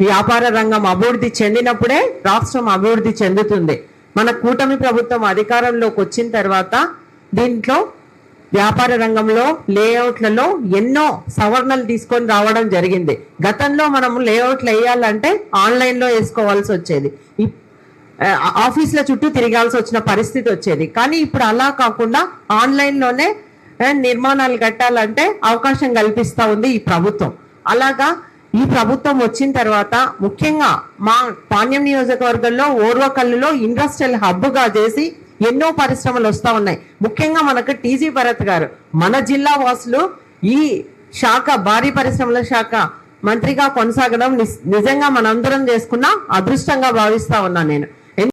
వ్యాపార రంగం అభివృద్ధి చెందినప్పుడే రాష్ట్రం అభివృద్ధి చెందుతుంది. మన కూటమి ప్రభుత్వం అధికారంలోకి వచ్చిన తర్వాత దీంట్లో వ్యాపార రంగంలో లేఅవుట్లలో ఎన్నో సవరణలు తీసుకొని రావడం జరిగింది. గతంలో మనం లేఅవుట్లు వేయాలంటే ఆన్లైన్లో వేసుకోవాల్సి వచ్చేది, ఆఫీసుల చుట్టూ తిరగాల్సి వచ్చిన పరిస్థితి వచ్చేది. కానీ ఇప్పుడు అలా కాకుండా ఆన్లైన్లోనే నిర్మాణాలు కట్టాలంటే అవకాశం కల్పిస్తూ ఉంది ఈ ప్రభుత్వం. అలాగా ఈ ప్రభుత్వం వచ్చిన తర్వాత ముఖ్యంగా మా పాణ్యం నియోజకవర్గంలో ఓర్వకల్లులో ఇండస్ట్రియల్ హబ్గా చేసి ఎన్నో పరిశ్రమలు వస్తూ ఉన్నాయి. ముఖ్యంగా మనకు టీజీ భరత్ గారు మన జిల్లా వాసులు ఈ శాఖ భారీ పరిశ్రమల శాఖ మంత్రిగా కొనసాగడం నిజంగా మనందరం చేసుకున్న అదృష్టంగా భావిస్తా ఉన్నా నేను.